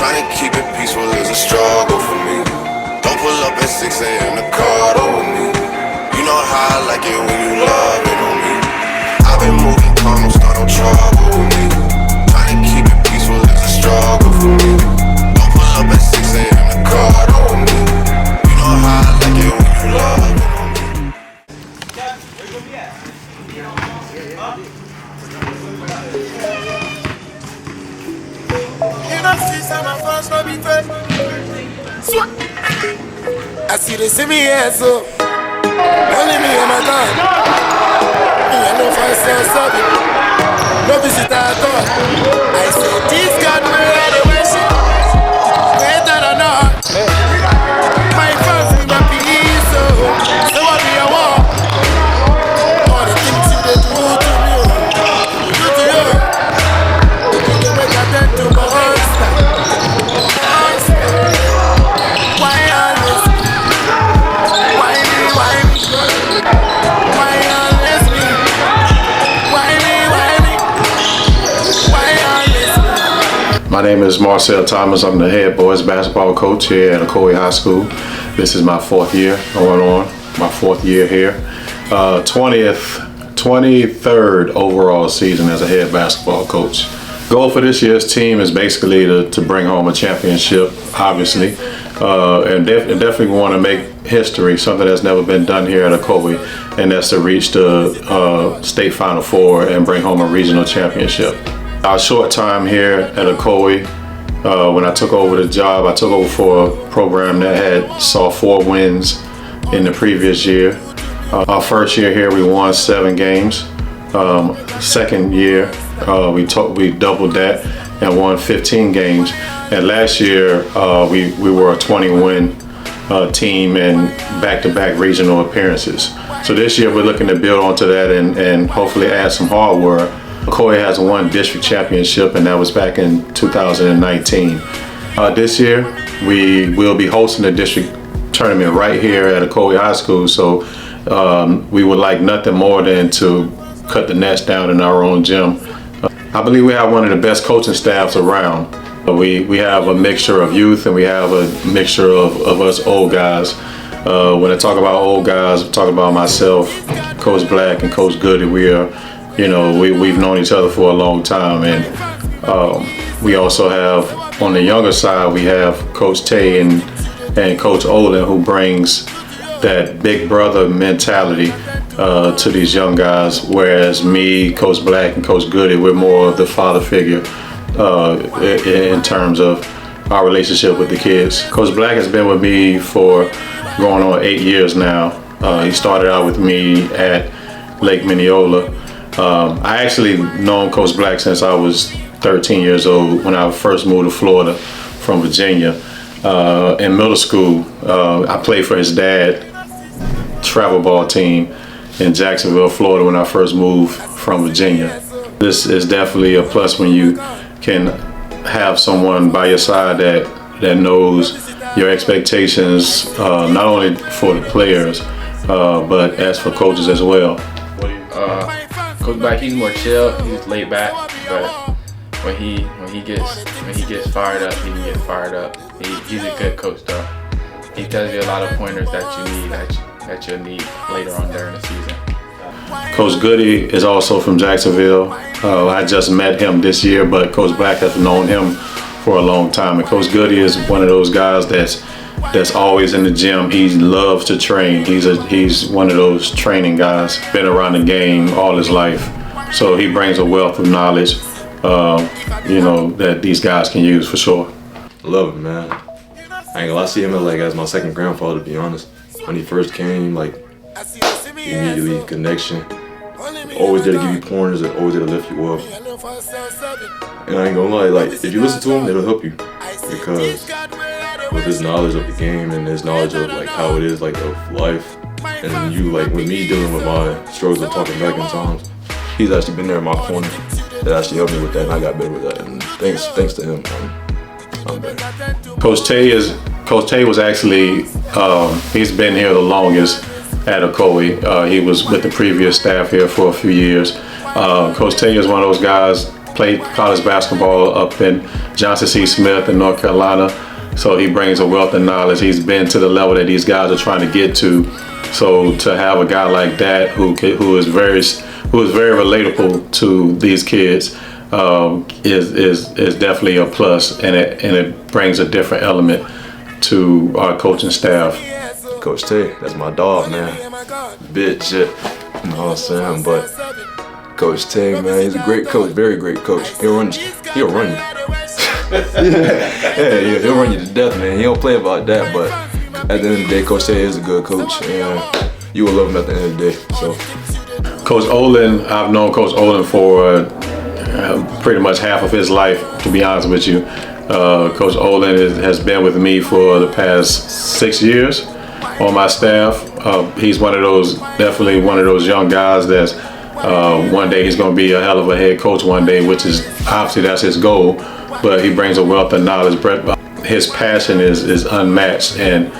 Trying to keep it peaceful is a struggle for me. Don't pull up at 6 a.m. to card over me. You know how I like it when you love it on me. I've been moving calm, don't start no trouble with me. Trying to keep it peaceful is a struggle for me. Don't pull up at 6 a.m. to card over me. You know how I like it when you love it on me. I see they see me here, so only me and my God. Me and no fire so no visitor at all. I say this God will ready worship. Better than not. My fans in my peace, so what do you want? All the things you do to me, do to you. You make a dent to my monster. Why always me? Why me? Why me? Why always me? Why me? Why me? Why always me? My name is Marcel Thomas. I'm the head boys basketball coach here at Ocoee High School. This is my fourth year going on, my fourth year here. 23rd overall season as a head basketball coach. Goal for this year's team is basically to bring home a championship, obviously, and definitely want to make history, something that's never been done here at Ocoee, and that's to reach the state Final Four and bring home a regional championship. Our short time here at Ocoee, when I took over the job, I took over for a program that saw 4 wins in the previous year. Our first year here, we won 7 games. Second year, we doubled that and won 15 games. And last year, we were a 20-win team and back-to-back regional appearances. So this year, we're looking to build onto that and hopefully add some hardware. Ocoee has won district championship, and that was back in 2019. This year, we will be hosting the district tournament right here at Ocoee High School. So we would like nothing more than to cut the nets down in our own gym. I believe we have one of the best coaching staffs around. We have a mixture of youth and we have a mixture of us old guys. When I talk about old guys, I talk about myself, Coach Black and Coach Goody. We've known each other for a long time, and we also have on the younger side we have Coach Tay and Coach Olin, who brings that big brother mentality to these young guys, whereas me, Coach Black, and Coach Goody, we're more of the father figure in terms of our relationship with the kids. Coach Black has been with me for going on 8 years now. He started out with me at Lake Mineola. I actually known Coach Black since I was 13 years old when I first moved to Florida from Virginia. In middle school, I played for his dad travel ball team in Jacksonville, Florida when I first moved from Virginia. This is definitely a plus when you can have someone by your side that knows your expectations, not only for the players, but as for coaches as well. Coach Black, he's more chill, he's laid back, but when he gets fired up, he can get fired up. He's a good coach though. He tells you a lot of pointers that you need, that you'll need later on during the season. Coach Goody is also from Jacksonville. I just met him this year, but Coach Black has known him for a long time. And Coach Goody is one of those guys that's always in the gym. He loves to train. He's one of those training guys. Been around the game all his life, so he brings a wealth of knowledge, that these guys can use for sure. I love him, man. I ain't gonna lie, I see him as my second grandfather, to be honest. When he first came, immediately connection. Always there to give you pointers and always there to lift you up. And I ain't gonna lie, if you listen to him, it'll help you. Because with his knowledge of the game and his knowledge of how it is of life, and you with me dealing with my struggles of talking back in times, he's actually been there in my corner. That actually helped me with that, and I got better with that. And thanks to him, I'm better. Coach Tay was actually he's been here the longest at Ocoee. He was with the previous staff here for a few years. Coach Tay is one of those guys played college basketball up in Johnson C. Smith in North Carolina. So he brings a wealth of knowledge. He's been to the level that these guys are trying to get to. So to have a guy like that who is very relatable to these kids is definitely a plus, and it brings a different element to our coaching staff. Coach Tay, that's my dog, man. Bitch, you know what I'm saying? But Coach Tay, man, he's a great coach, very great coach. He'll run you. He'll run you to death, man. He don't play about that, but at the end of the day, Coach Tay is a good coach, and you will love him at the end of the day. So, Coach Olin, I've known Coach Olin for pretty much half of his life, to be honest with you. Coach Olin has been with me for the past 6 years on my staff. He's definitely one of those young guys that's one day he's going to be a hell of a head coach one day, which is obviously that's his goal. But he brings a wealth of knowledge. His passion is unmatched, and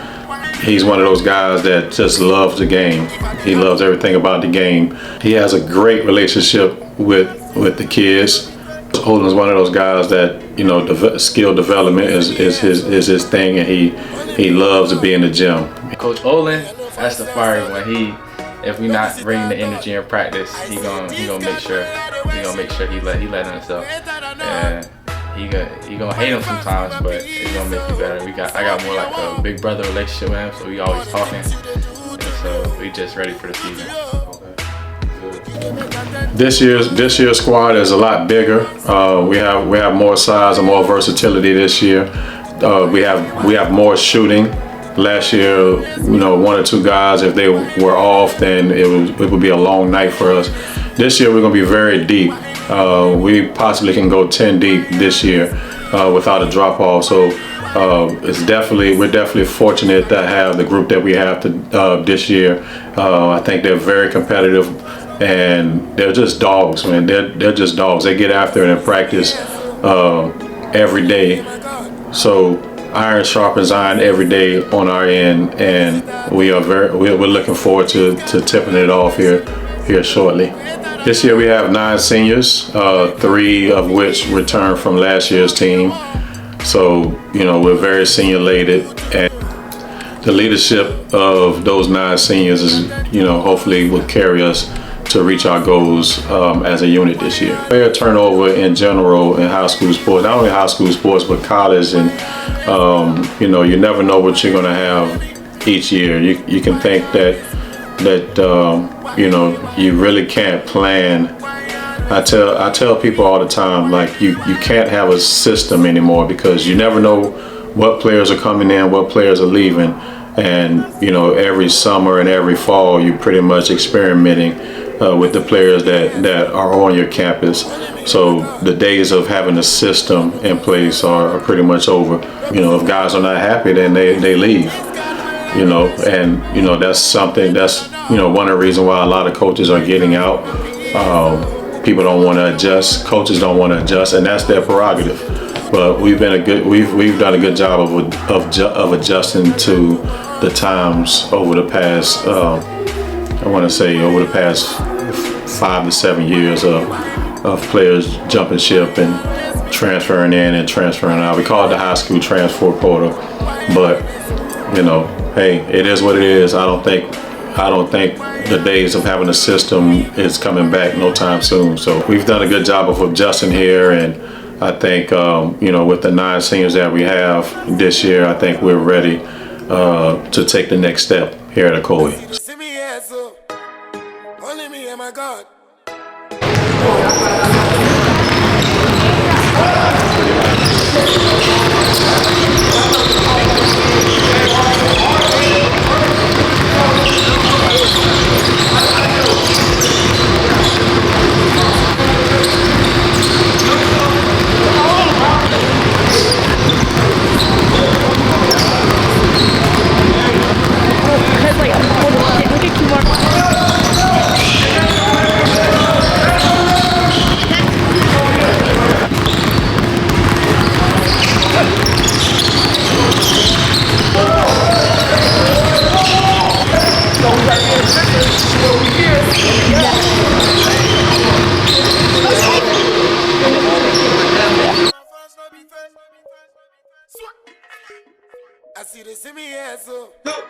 he's one of those guys that just loves the game. He loves everything about the game. He has a great relationship with the kids. Olin's one of those guys that, you know, skill development is his thing, and he loves to be in the gym. Coach Olin, that's the fire when if we not bringing the energy in practice, he gonna make sure he let himself. And he gonna hate him sometimes, but it's gonna make you better. I got more like a big brother relationship with him, so we always talking, and so we just ready for the season. This year's squad is a lot bigger. We have more size and more versatility this year. We have more shooting. Last year, you know, 1 or 2 guys, if they were off, then it would be a long night for us. This year we're gonna be very deep. We possibly can go 10 deep this year without a drop off. So we're definitely fortunate to have the group that we have this year. I think they're very competitive, and they're just dogs, man. They're just dogs. They get after it in practice every day. So iron sharpens iron every day on our end, and we're looking forward to tipping it off here shortly. This year we have 9 seniors, 3 of which returned from last year's team. So, you know, we're very senior-laden, and the leadership of those 9 seniors is, you know, hopefully will carry us to reach our goals as a unit this year. Player turnover in general in high school sports, not only high school sports, but college, and you know, you never know what you're gonna have each year. You can think that you know, you really can't plan. I tell people all the time, like, you can't have a system anymore, because you never know what players are coming in, what players are leaving, and you know, every summer and every fall you're pretty much experimenting with the players that are on your campus. So the days of having a system in place are pretty much over. You know, if guys are not happy, then they leave. You know, and you know, that's something that's, you know, one of the reasons why a lot of coaches are getting out. People don't want to adjust. Coaches don't want to adjust, and that's their prerogative. But we've done a good job of adjusting to the times over the past. I want to say over the past 5 to 7 years of players jumping ship and transferring in and transferring out. We call it the high school transfer portal, but you know, hey, it is what it is. I don't think the days of having a system is coming back no time soon. So we've done a good job of adjusting here, and I think you know, with the 9 seniors that we have this year, I think we're ready to take the next step here at Ocoee. Only me and my God.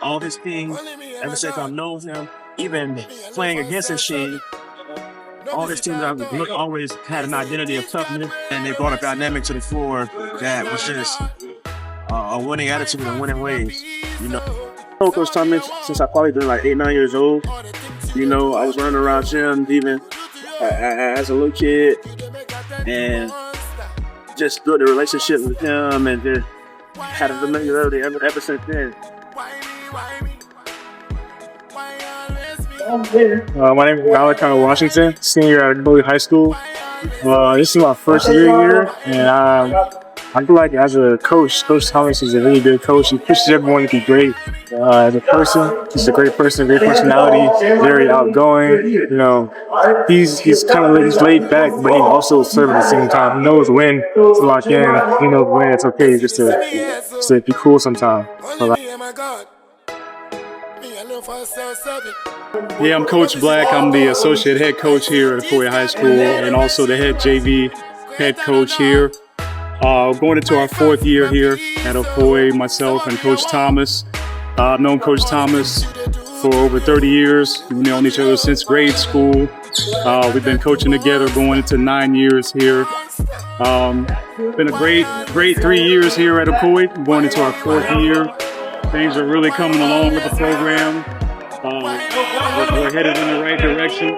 All his teams, ever since I've known him, even playing against his team, all his teams I've always had an identity of toughness, and they brought a dynamic to the floor that was just a winning attitude and winning ways. You know, I know Coach Thomas since I probably been like 8, 9 years old. You know, I was running around gym even as a little kid, and just built a relationship with him, and just had a familiarity ever since then. My name is Malachi Washington, senior at Ocoee High School. This is my first year here, and I feel like as a coach, Coach Thomas is a really good coach. He pushes everyone to be great. As a person, he's a great person, great personality, very outgoing. You know, he's kind of laid back, but he also serves at the same time. He knows when to lock in. He knows when it's okay just to be cool sometimes. Yeah, I'm Coach Black. I'm the associate head coach here at Ocoee High School and also the head JV head coach here. Going into our 4th year here at Ocoee, myself and Coach Thomas. I've known Coach Thomas for over 30 years. We've known each other since grade school. We've been coaching together going into 9 years here. Been a great 3 years here at Ocoee, going into our 4th year. Things are really coming along with the program. We're headed in the right direction.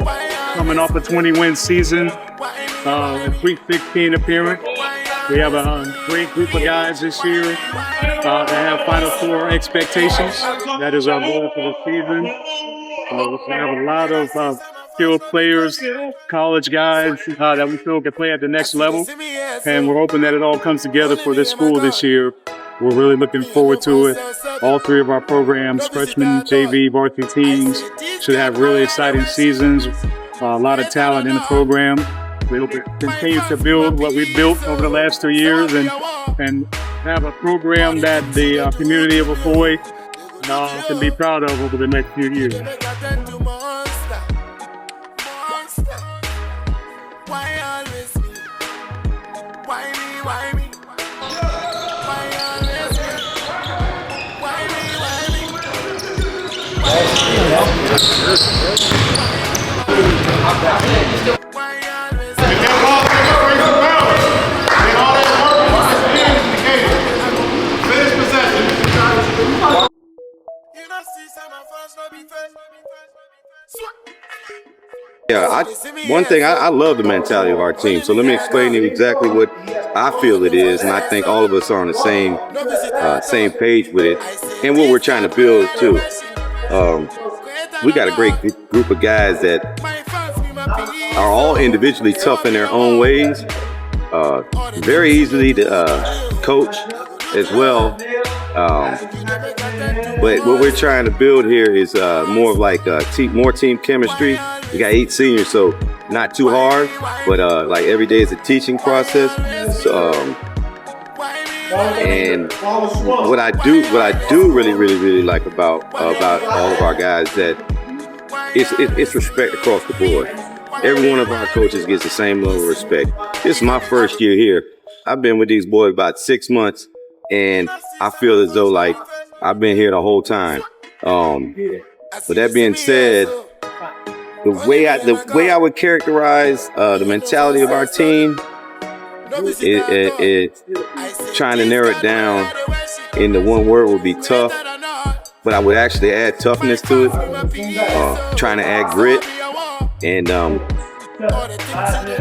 Coming off a 20-win season, a Sweet 16 appearance. We have a great group of guys this year that have Final Four expectations. That is our goal for the season. We have a lot of skilled players, college guys that we feel can play at the next level. And we're hoping that it all comes together for this school this year. We're really looking forward to it. All 3 of our programs, freshman, JV, varsity teams, should have really exciting seasons. A lot of talent in the program. We'll continue to build what we've built over the last 3 years and have a program that the community of Ocoee can be proud of over the next few years. Yeah, one thing, I love the mentality of our team. So let me explain to you exactly what I feel it is, and I think all of us are on the same page with it, and what we're trying to build too. We got a great group of guys that are all individually tough in their own ways, very easily to coach as well. But what we're trying to build here is more of like more team chemistry. We got 8 seniors, so not too hard, but like every day is a teaching process. So, and what I do really like about all of our guys that it's respect across the board. Every one of our coaches gets the same level of respect. This is my first year here. I've been with these boys about 6 months, and I feel as though like I've been here the whole time. With that being said, the way I would characterize the mentality of our team is trying to narrow it down into one word would be tough, but I would actually add toughness to it, trying to add grit, and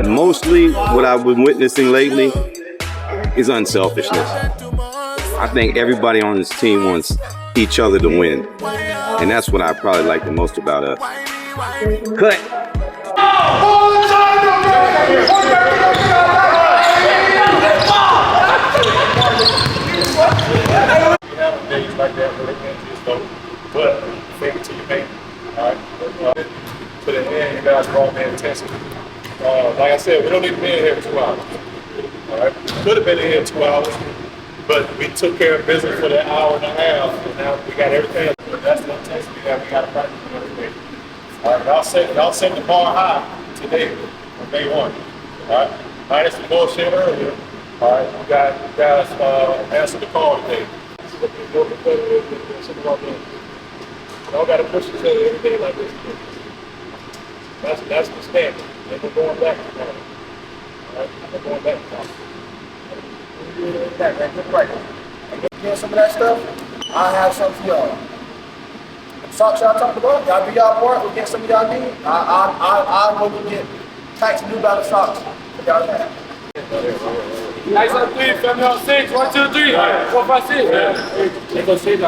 mostly what I've been witnessing lately is unselfishness. I think everybody on this team wants each other to win, and that's what I probably like the most about us. Cut. Days like that where they can't just go, but fake it till you make it. All right. To the end, you guys brought me intensity. Like I said, we don't need to be in here 2 hours. All right. We could have been in here 2 hours, but we took care of business for that hour and a half, and now we got everything. That's the intensity that we got to practice every day. All right. Y'all set the bar high today on day 1. All right. Minus the bullshit earlier. All right, you guys answer the call today. This is what the some of our games. Y'all got to push each other every day like this. That's the standard. And we're going back to that. All right, we're going back to that. Good right. Get some of that stuff. I'll have some for y'all. Socks y'all talking about, y'all do y'all part. We'll get some of y'all need. I'll go get types of New Balance socks for y'all have. Nice on 3, family on 6. 1, 2, 3. 4, 5, 6. Let's go 6.